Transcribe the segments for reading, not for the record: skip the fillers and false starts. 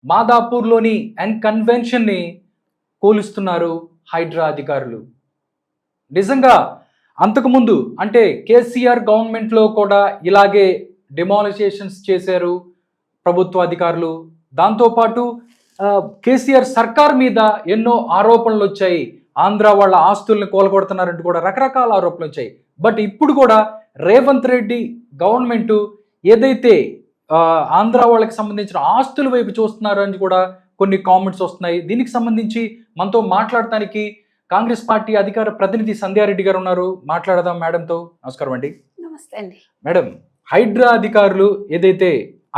మాదాపూర్లోని కన్వెన్షన్ని కూలుస్తున్నారు హైడ్రా అధికారులు. నిజంగా అంతకుముందు అంటే కేసీఆర్ గవర్నమెంట్లో కూడా ఇలాగే డిమాలిషేషన్స్ చేశారు ప్రభుత్వ అధికారులు. దాంతోపాటు కేసీఆర్ సర్కార్ మీద ఎన్నో ఆరోపణలు వచ్చాయి. ఆంధ్ర వాళ్ళ ఆస్తుల్ని కోలగొడుతున్నారంటూ కూడా రకరకాల ఆరోపణలు వచ్చాయి. బట్ ఇప్పుడు కూడా రేవంత్ రెడ్డి గవర్నమెంటు ఏదైతే ఆంధ్ర వాళ్ళకి సంబంధించిన ఆస్తుల వైపు చూస్తున్నారు అని కూడా కొన్ని కామెంట్స్ వస్తున్నాయి. దీనికి సంబంధించి మనతో మాట్లాడటానికి కాంగ్రెస్ పార్టీ అధికార ప్రతినిధి సంధ్యారెడ్డి గారు ఉన్నారు. మాట్లాడదాం మేడంతో. నమస్కారం అండి. నమస్తే అండి. మేడం, హైడ్రా అధికారులు ఏదైతే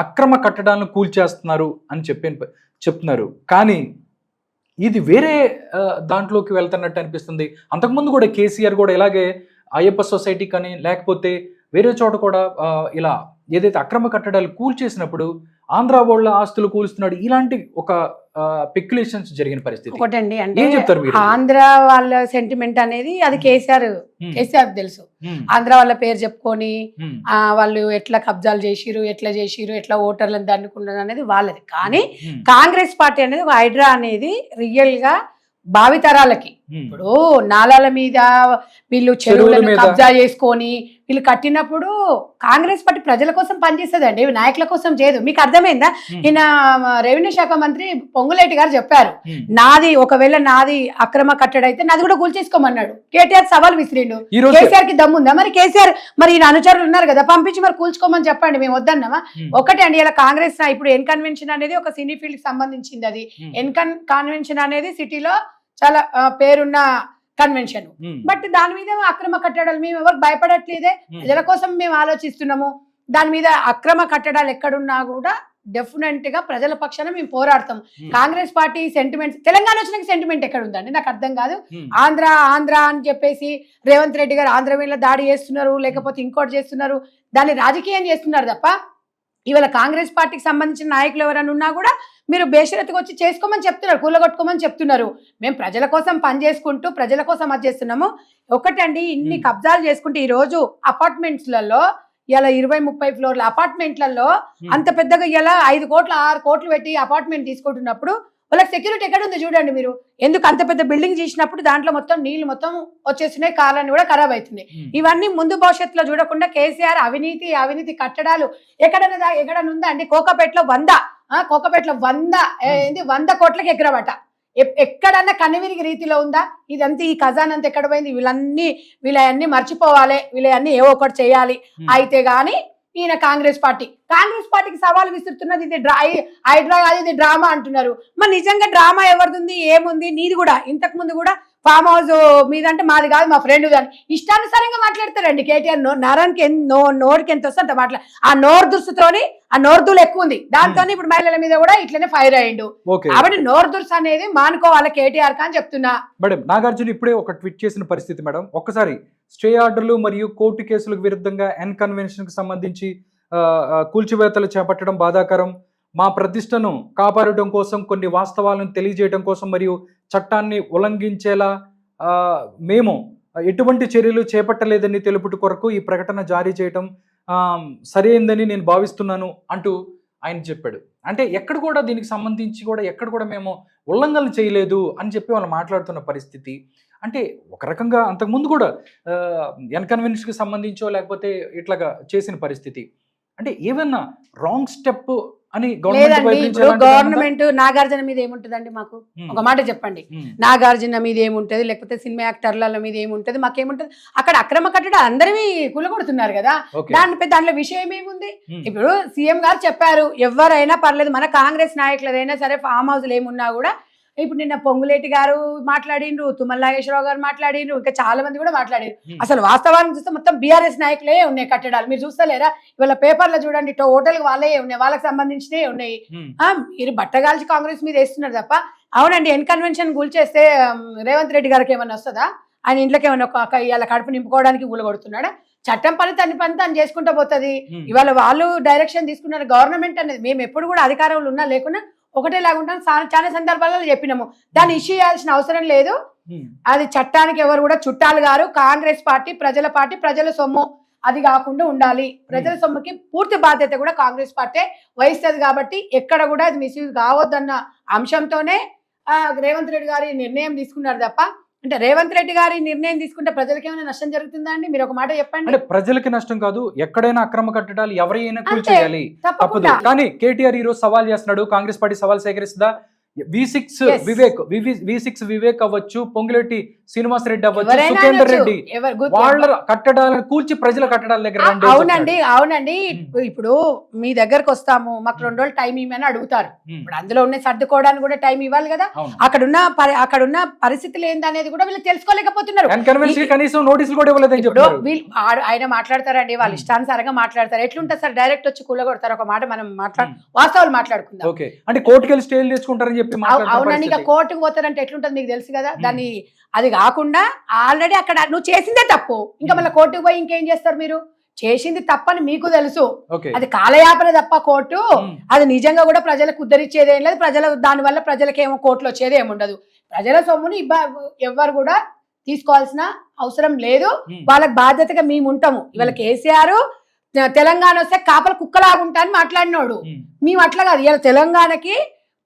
అక్రమ కట్టడాలను కూల్చేస్తున్నారు అని చెప్తున్నారు, కానీ ఇది వేరే దాంట్లోకి వెళ్తున్నట్టు అనిపిస్తుంది. అంతకుముందు కూడా కేసీఆర్ కూడా ఇలాగే అయ్యప్ప సొసైటీ కానీ లేకపోతే వేరే చోట కూడా ఇలా ఏదైతే అక్రమ కట్టడాలు కూల్చేసినప్పుడు ఆంధ్ర వాళ్ళ ఆస్తులు కూలుస్తున్నాడు, ఇలాంటి ఒక స్పెక్యులేషన్స్ జరిగిన పరిస్థితి. ఒకటండి, అంటే ఆంధ్ర వాళ్ళ సెంటిమెంట్ అనేది అది కేసీఆర్ తెలుసు. ఆంధ్ర వాళ్ళ పేరు చెప్పుకొని వాళ్ళు ఎట్లా కబ్జాలు చేసిరు, ఎట్లా ఓటర్లను దండుకున్నారు అనేది వాళ్ళది. కానీ కాంగ్రెస్ పార్టీ అనేది ఒక హైడ్రా అనేది రియల్ గా భావితరాలకి ఇప్పుడు నాలాల మీద వీళ్ళు చెరువులను కబ్జా చేసుకొని వీళ్ళు కట్టినప్పుడు కాంగ్రెస్ పార్టీ ప్రజల కోసం పనిచేస్తుందండి, నాయకుల కోసం చేయదు. మీకు అర్థమైందా? ఈయన రెవెన్యూ శాఖ మంత్రి పొంగులేటి గారు చెప్పారు, ఒకవేళ నాది అక్రమ కట్టడైతే నాది కూడా కూల్చేసుకోమన్నాడు. కేటీఆర్ సవాల్ విసిరిండు. కేసీఆర్ కి దమ్ముందా? మరి కేసీఆర్ మరి ఈయన అనుచరులు ఉన్నారు కదా, పంపించి మరి కూల్చుకోమని చెప్పండి, మేము వద్దన్నామా? ఒకటే అండి, ఇలా కాంగ్రెస్ ఇప్పుడు ఎన్ కన్వెన్షన్ అనేది ఒక సినీ ఫీల్డ్ కి సంబంధించింది. అది ఎన్ కన్వెన్షన్ అనేది సిటీలో చాలా పేరున్న కన్వెన్షన్. బట్ దాని మీద అక్రమ కట్టడాలు మేము ఎవరు భయపడట్లేదే, ప్రజల కోసం మేము ఆలోచిస్తున్నాము. దాని మీద అక్రమ కట్టడాలు ఎక్కడున్నా కూడా డెఫినెట్ గా ప్రజల పక్షాన మేము పోరాడతాం. కాంగ్రెస్ పార్టీ సెంటిమెంట్స్, తెలంగాణ వచ్చిన సెంటిమెంట్ ఎక్కడ ఉందండి నాకు అర్థం కాదు. ఆంధ్ర అని చెప్పేసి రేవంత్ రెడ్డి గారు ఆంధ్ర మీద దాడి చేస్తున్నారు, లేకపోతే ఇంకోటి చేస్తున్నారు, దాన్ని రాజకీయం చేస్తున్నారు తప్ప ఇవాళ కాంగ్రెస్ పార్టీకి సంబంధించిన నాయకులు ఎవరైనా ఉన్నా కూడా మీరు బేషరతుగా వచ్చి చేసుకోమని చెప్తున్నారు, కూలగొట్టుకోమని చెప్తున్నారు. మేము ప్రజల కోసం పని చేసుకుంటూ ప్రజల కోసం అది చేస్తున్నాము. ఒకటండి, ఇన్ని కబ్జాలు చేసుకుంటే ఈ రోజు అపార్ట్మెంట్స్లలో ఇలా 20-30 ఫ్లోర్ల అపార్ట్మెంట్లలో అంత పెద్దగా ఇలా 5 కోట్లు 6 కోట్లు పెట్టి అపార్ట్మెంట్ తీసుకుంటున్నప్పుడు వాళ్ళకి సెక్యూరిటీ ఎక్కడ ఉంది చూడండి మీరు. ఎందుకు అంత పెద్ద బిల్డింగ్ చేసినప్పుడు దాంట్లో మొత్తం నీళ్లు మొత్తం వచ్చేస్తున్నాయి, కార్లన్నీ కూడా ఖరాబ్ అవుతున్నాయి. ఇవన్నీ ముందు భవిష్యత్తులో చూడకుండా కేసీఆర్ అవినీతి కట్టడాలు ఎక్కడన్నా ఉందా అండి? కోకాపేటలో 100 కోట్లకి ఎకరబట. ఎక్కడన్నా కనివిరిగి రీతిలో ఉందా? ఇదంతా ఈ ఖజానా అంతా ఎక్కడ పోయింది? వీళ్ళన్నీ మర్చిపోవాలి, వీళ్ళన్నీ ఏవో ఒకటి చేయాలి. అయితే గాని ఈయన కాంగ్రెస్ పార్టీకి సవాల్ విసురుతున్నది. ఇది హైడ్రా కాదు, ఇది డ్రామా అంటున్నారు. మరి నిజంగా డ్రామా ఎవరిది, ఏముంది? నీది కూడా ఇంతకు ముందు కూడా ఫామ్ హౌస్ మీద అంటే మాది కాదు, మా ఫ్రెండ్ కానీ ఇష్టానుసారంగా మాట్లాడతారండి. కేటీఆర్ నరానికి నోరుకి ఎంత వస్తే అంత మాట్లాడు. ఆ నోరు దుస్తుతోని ఆ నోరుదులు ఎక్కువ ఉంది, దాంతో ఇప్పుడు మహిళల మీద కూడా ఇట్లనే ఫైర్ అయ్యిండు. కాబట్టి నోరు దుర్స్ అనేది మానుకోవాలి కేటీఆర్ అని చెప్తున్నా. మేడం, నాగార్జున ఇప్పుడే ఒక ట్వీట్ చేసిన పరిస్థితి మేడం. ఒక్కసారి స్టే ఆర్డర్లు మరియు కోర్టు కేసులకు విరుద్ధంగా ఎన్ కన్వెన్షన్ కు సంబంధించి కూల్చివేతలు చేపట్టడం బాధాకరం. మా ప్రతిష్టను కాపాడటం కోసం, కొన్ని వాస్తవాలను తెలియజేయడం కోసం మరియు చట్టాన్ని ఉల్లంఘించేలా మేము ఎటువంటి చర్యలు చేపట్టలేదని తెలుపుట కొరకు ఈ ప్రకటన జారీ చేయడం సరైందని నేను భావిస్తున్నాను అంటూ ఆయన చెప్పాడు. అంటే ఎక్కడ కూడా దీనికి సంబంధించి కూడా ఎక్కడ కూడా మేము ఉల్లంఘనలు చేయలేదు అని చెప్పి వాళ్ళు మాట్లాడుతున్న పరిస్థితి. అంటే ఒక రకంగా అంతకుముందు కూడా ఎన్ కన్వెన్షన్కి సంబంధించో లేకపోతే ఇట్లాగా చేసిన పరిస్థితి. అంటే ఏమన్నా రాంగ్ స్టెప్ అని గవర్నమెంట్ నాగార్జున మీద ఏముంటదండి? మాకు ఒక మాట చెప్పండి, నాగార్జున మీద ఏముంటది, లేకపోతే సినిమా యాక్టర్ల మీద ఏముంటది, మాకేముంటది? అక్కడ అక్రమ కట్టడం అందరివి కూలగొడుతున్నారు కదా, దాంట్లో విషయం ఏముంది? ఇప్పుడు సీఎం గారు చెప్పారు, ఎవరైనా పర్లేదు, మన కాంగ్రెస్ నాయకులదైనా సరే ఫామ్ హౌస్లు ఏమున్నా కూడా. ఇప్పుడు నిన్న పొంగులేటి గారు మాట్లాడిండ్రు, తుమ్మల నాగేశ్వరరావు గారు మాట్లాడిండ్రు, ఇంకా చాలా మంది కూడా మాట్లాడారు. అసలు వాస్తవాన్ని చూస్తే మొత్తం బీఆర్ఎస్ నాయకులే ఉన్నాయి కట్టడాలు. మీరు చూస్తలేరా? ఇవాళ పేపర్లో చూడండి, హోటల్కి వాళ్ళే ఉన్నాయి, వాళ్ళకి సంబంధించినవి ఉన్నాయి. మీరు బట్టగాల్చి కాంగ్రెస్ మీద వేస్తున్నారు తప్ప. అవునండి, ఎన్ కన్వెన్షన్ కూల్చేస్తే రేవంత్ రెడ్డి గారికి ఏమన్నా వస్తుందా? ఆయన ఇంట్లోకి ఏమన్నా ఇవాళ కడుపు నింపుకోవడానికి కూలగొడుతున్నాడా? చట్టం పని తను చేసుకుంటూ పోతుంది. ఇవాళ వాళ్ళు డైరెక్షన్ తీసుకున్నారు. గవర్నమెంట్ అనేది మేము ఎప్పుడు కూడా అధికారంలో ఉన్నా లేకున్నా ఒకటేలాగా ఉంటాం. చాలా సందర్భాలలో చెప్పినాము, దాన్ని ఇష్యూ చేయాల్సిన అవసరం లేదు. అది చట్టానికి ఎవరు కూడా చుట్టాలు గారు. కాంగ్రెస్ పార్టీ ప్రజల సొమ్ము, అది కాకుండా ఉండాలి. ప్రజల సొమ్ముకి పూర్తి బాధ్యత కూడా కాంగ్రెస్ పార్టీ వహిస్తుంది కాబట్టి ఎక్కడ కూడా అది మిస్యూజ్ కావద్దన్న అంశంతోనే రేవంత్ రెడ్డి గారి నిర్ణయం తీసుకున్నారు తప్ప, అంటే రేవంత్ రెడ్డి గారి నిర్ణయం తీసుకుంటే ప్రజలకి ఏమైనా నష్టం జరుగుతుందా అండి? మీరు ఒక మాట చెప్పండి. అంటే ప్రజలకి నష్టం కాదు, ఎక్కడైనా అక్రమ కట్టడాలు ఎవరైనా కూల్చేయాలి తప్పదు. తప్పకుండా. కానీ కేటీఆర్ ఈ రోజు సవాల్ చేస్తున్నాడు, కాంగ్రెస్ పార్టీ సవాల్ సేకరిస్తుందా? V6 Yes. వివేక్ వివేక్ అవ్వచ్చు, పొంగులేటి శ్రీనివాస్ రెడ్డి అవ్వచ్చు, ఎవరైనా సుఖేందర్ అనొచ్చు. రెడ్డి, వాళ్ళ కట్టడాలను కూల్చి ప్రజల కట్టడాల దగ్గర రండి అని అవునండి చెప్తున్నాడు. అవునండి. ఇప్పుడు మీ దగ్గరకు వస్తాము, మాకు 2 రోజులు టైం ఇవ్వమని అడుగుతారు. ఇప్పుడు అందులో ఉన్న సర్దుకోవడానికి కూడా టైం ఇవ్వాలి కదా. అవును. అక్కడున్న పరిస్థితులు ఏందనేది కూడా వీళ్ళు తెలుసుకోలేకపోతున్నారు. Inconvenience కి కనీసం నోటీసులు కూడా ఇవ్వలేదని ఇప్పుడు చెప్తున్నారు. ఆయన మాట్లాడతారండి, వాళ్ళ ఇష్టానుసారంగా మాట్లాడతారు. ఎట్లుంటుంది సార్, డైరెక్ట్ వచ్చి కూలగొడతారు. ఒక మాట మనం వాస్తవాలు మాట్లాడుకుందాం. ఓకే, అంటే కోర్టుకి వెళ్ళి స్టేలు తెచ్చుకుంటారని చెప్పి అవునండి, ఇక కోర్టుకు పోతారంటే ఎట్లుంటుంది మీకు తెలుసు కదా. దాన్ని అది కాకుండా ఆల్రెడీ అక్కడ నువ్వు చేసిందే తప్పు, ఇంకా మళ్ళీ కోర్టుకు పోయి ఇంకేం చేస్తారు? మీరు చేసింది తప్పని మీకు తెలుసు, అది కాలయాపన తప్ప కోర్టు అది నిజంగా కూడా ప్రజలకు ఉద్ధరించేది ఏం లేదు. దాని వల్ల ప్రజలకేమో కోర్టులో వచ్చేది ఏముండదు. ప్రజల సొమ్ముని ఎవ్వరు కూడా తీసుకోవాల్సిన అవసరం లేదు. వాళ్ళకి బాధ్యతగా మేము ఉంటాము. ఇవాళ కేసీఆర్ తెలంగాణ వస్తే కాపల కుక్కలాగుంటా అని మాట్లాడినోడు. మేము అట్లా కాదు. ఇవాళ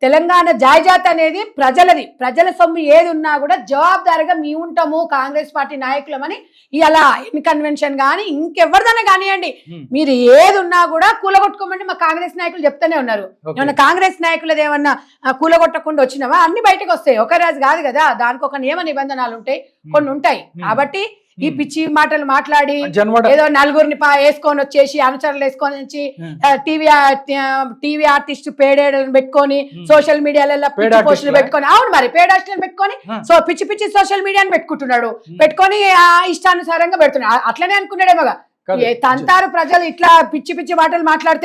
తెలంగాణ జాయిజాత్ అనేది ప్రజలది. ప్రజల సొమ్ము ఏది ఉన్నా కూడా జవాబుదారిగా మేము ఉంటాము కాంగ్రెస్ పార్టీ నాయకులమని ఇలా కన్వెన్షన్ కానీ ఇంకెవరిదైనా కానివ్వండి, మీరు ఏది ఉన్నా కూడా కూలగొట్టుకోమని మా కాంగ్రెస్ నాయకులు చెప్తూనే ఉన్నారు. ఏమన్నా కాంగ్రెస్ నాయకులది ఏమన్నా కూలగొట్టకుండా వచ్చినావా? అన్ని బయటకు వస్తాయి. ఒక రోజు కాదు కదా, దానికి ఒక నియమ నిబంధనలు ఉంటాయి, కొన్ని ఉంటాయి. కాబట్టి ఈ పిచ్చి మాటలు మాట్లాడి ఏదో నలుగురిని వేసుకొని వచ్చేసి అనుచరులు వేసుకొని వచ్చి టీవీ ఆర్టిస్ట్ పేడేడలను పెట్టుకొని సోషల్ మీడియాలలో పిచ్చి పోస్టులు పెట్టుకొని, అవును మరి పేడ్ ఆర్టిస్టులను పెట్టుకొని పిచ్చి పిచ్చి సోషల్ మీడియాని పెట్టుకుంటున్నాడు, పెట్టుకొని ఇష్టానుసారంగా పెడుతున్నాడు. అట్లనే అనుకున్నాడేమోగా తంతారు ప్రజలు ఇట్లా పిచ్చి పిచ్చి మాటలు మాట్లాడితే.